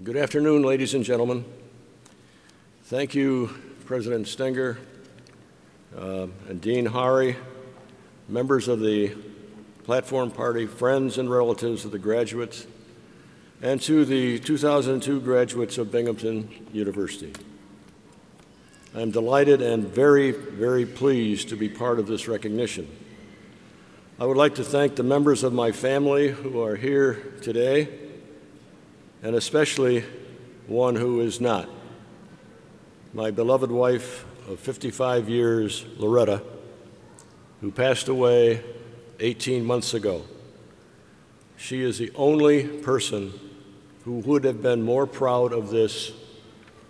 Good afternoon, ladies and gentlemen. Thank you, President Stenger and Dean Honarary, members of the Platform Party, friends and relatives of the graduates, and to the 2002 graduates of Binghamton University. I'm delighted and very, very pleased to be part of this recognition. I would like to thank the members of my family who are here today, and especially one who is not. My beloved wife of 55 years, Loretta, who passed away 18 months ago. She is the only person who would have been more proud of this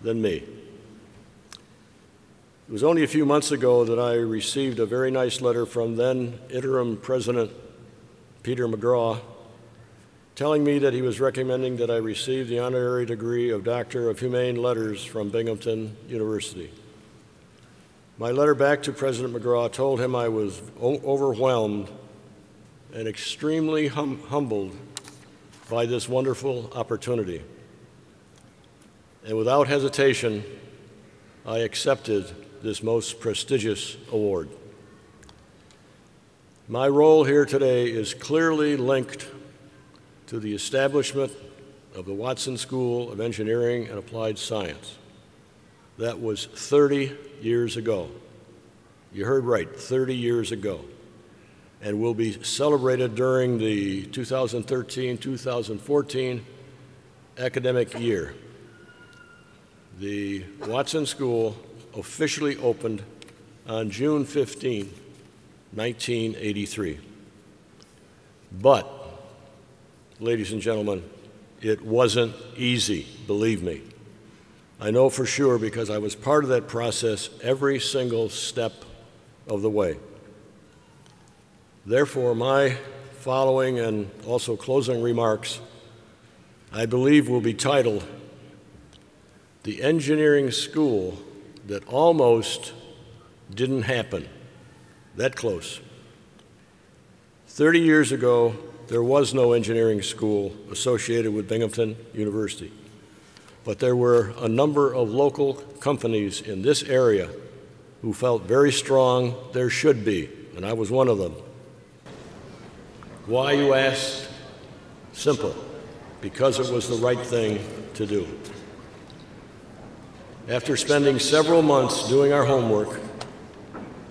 than me. It was only a few months ago that I received a very nice letter from then interim President Peter McGraw telling me that he was recommending that I receive the honorary degree of Doctor of Humane Letters from Binghamton University. My letter back to President McGraw told him I was overwhelmed and extremely humbled by this wonderful opportunity. And without hesitation, I accepted this most prestigious award. My role here today is clearly linked to the establishment of the Watson School of Engineering and Applied Science. That was 30 years ago. You heard right, 30 years ago. And will be celebrated during the 2013-2014 academic year. The Watson School officially opened on June 15, 1983. But, ladies and gentlemen, it wasn't easy, believe me. I know for sure because I was part of that process every single step of the way. Therefore, my following and also closing remarks, I believe, will be titled, "The Engineering School That Almost Didn't Happen." That close. 30 years ago, there was no engineering school associated with Binghamton University, but there were a number of local companies in this area who felt very strong there should be, and I was one of them. Why, you ask? Simple. Because it was the right thing to do. After spending several months doing our homework,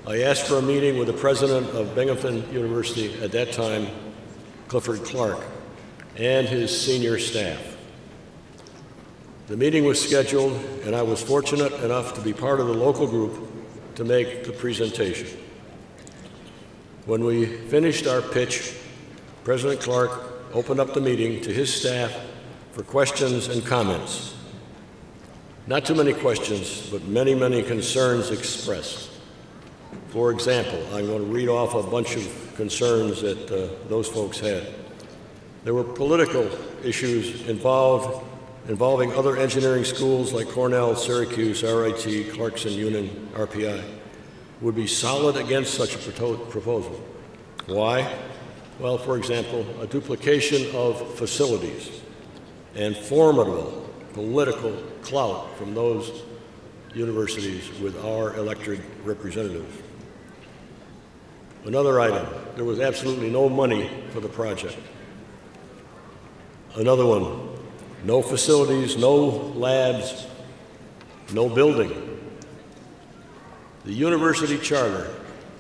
I asked for a meeting with the president of Binghamton University at that time, Clifford Clark, and his senior staff. The meeting was scheduled, and I was fortunate enough to be part of the local group to make the presentation. When we finished our pitch, President Clark opened up the meeting to his staff for questions and comments. Not too many questions, but many, many concerns expressed. For example, I'm going to read off a bunch of concerns that those folks had. There were political issues involving other engineering schools like Cornell, Syracuse, RIT, Clarkson, Union, RPI, would be solid against such a proposal. Why? Well, for example, a duplication of facilities and formidable political clout from those universities with our elected representatives. Another item, there was absolutely no money for the project. Another one, no facilities, no labs, no building. The university charter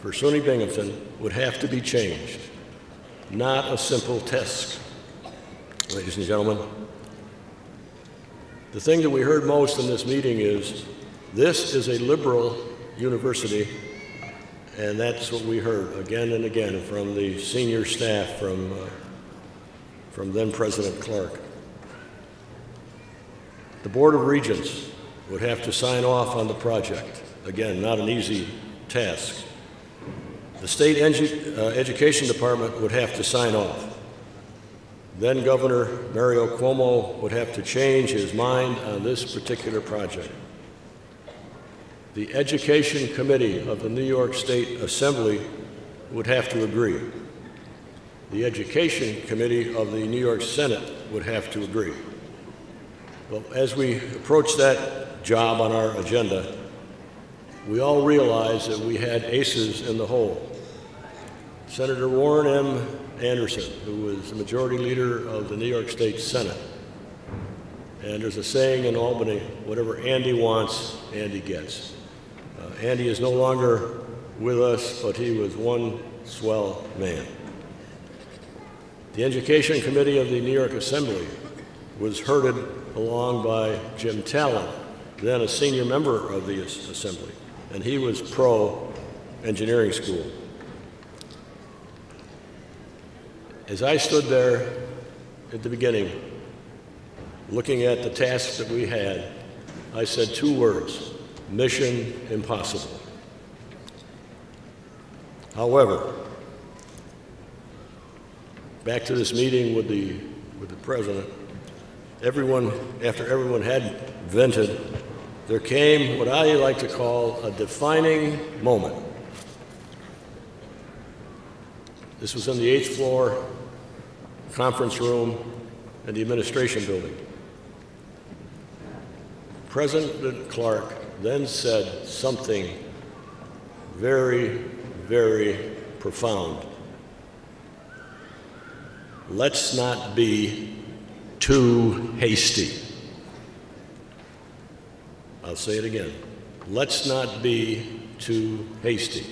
for SUNY Binghamton would have to be changed. Not a simple task, ladies and gentlemen. The thing that we heard most in this meeting is, this is a liberal university, and that's what we heard again and again from the senior staff, from then President Clark. The Board of Regents would have to sign off on the project. Again, not an easy task. The State Education Department would have to sign off. Then Governor Mario Cuomo would have to change his mind on this particular project. The Education Committee of the New York State Assembly would have to agree. The Education Committee of the New York Senate would have to agree. Well, as we approached that job on our agenda, we all realized that we had aces in the hole. Senator Warren M. Anderson, who was the majority leader of the New York State Senate. And there's a saying in Albany, whatever Andy wants, Andy gets. Andy is no longer with us, but he was one swell man. The Education Committee of the New York Assembly was herded along by Jim Talon, then a senior member of the Assembly, and he was pro-engineering school. As I stood there at the beginning, looking at the tasks that we had, I said two words: mission impossible. However, back to this meeting with the president, after everyone had vented, there came what I like to call a defining moment. This was in the 8th floor conference room in the administration building. President Clark then said something very, very profound. Let's not be too hasty. I'll say it again. Let's not be too hasty.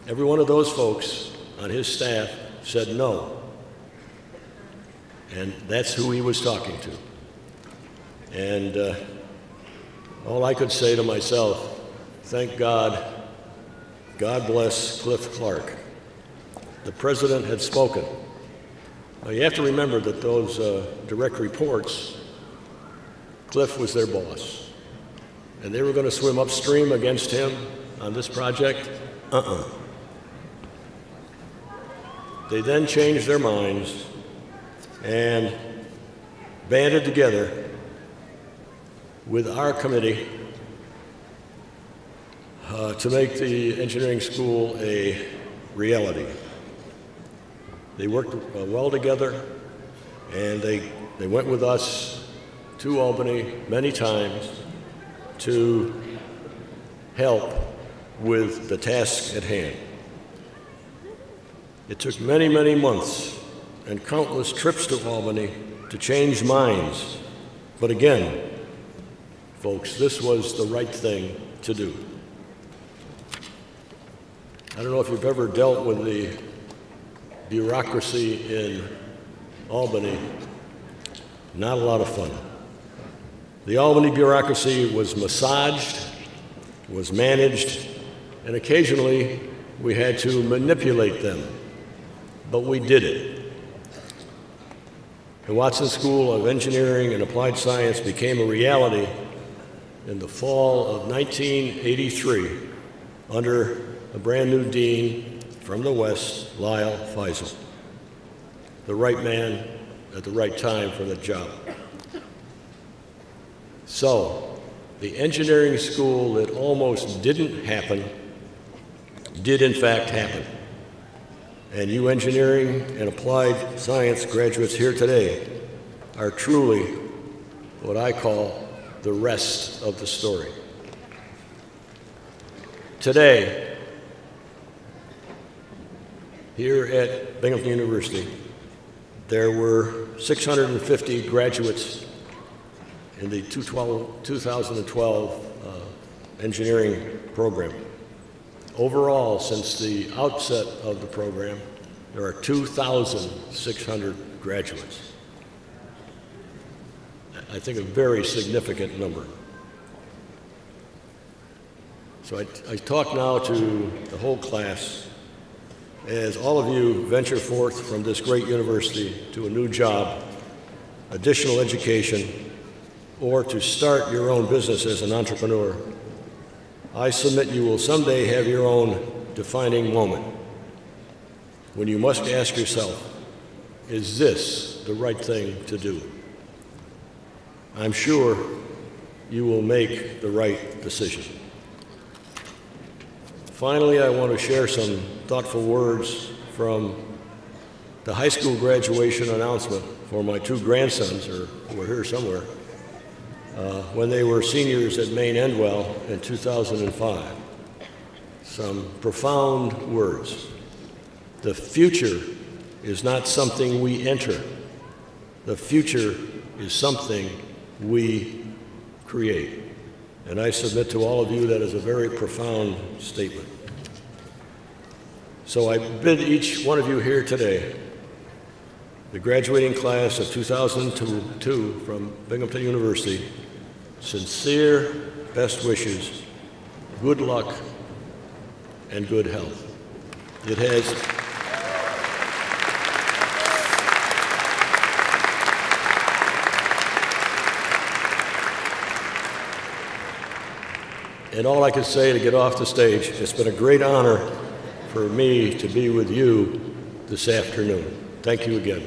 Every one of those folks on his staff said no. And that's who he was talking to. And all I could say to myself, thank God, God bless Cliff Clark. The president had spoken. Now, you have to remember that those direct reports, Cliff was their boss. And they were going to swim upstream against him on this project? They then changed their minds and banded together with our committee to make the engineering school a reality. They worked well together, and they went with us to Albany many times to help with the task at hand. It took many, many months and countless trips to Albany to change minds. But again, folks, this was the right thing to do. I don't know if you've ever dealt with the bureaucracy in Albany. Not a lot of fun. The Albany bureaucracy was massaged, was managed, and occasionally we had to manipulate them. But we did it. The Watson School of Engineering and Applied Science became a reality in the fall of 1983 under a brand new dean from the West, Lyle Feisel. The right man at the right time for the job. So, the engineering school that almost didn't happen did in fact happen. And you engineering and applied science graduates here today are truly what I call the rest of the story. Today, here at Binghamton University, there were 650 graduates in the 2012 engineering program. Overall, since the outset of the program, there are 2,600 graduates. I think a very significant number. So I talk now to the whole class as all of you venture forth from this great university to a new job, additional education, or to start your own business as an entrepreneur. I submit you will someday have your own defining moment when you must ask yourself, is this the right thing to do? I'm sure you will make the right decision. Finally, I want to share some thoughtful words from the high school graduation announcement for my two grandsons, who are here somewhere, when they were seniors at Maine Endwell in 2005. Some profound words. The future is not something we enter. The future is something we create. And I submit to all of you that is a very profound statement. So I bid each one of you here today, the graduating class of 2002 from Binghamton University, sincere best wishes, good luck, and good health. It has and all I can say to get off the stage, it's been a great honor for me to be with you this afternoon. Thank you again.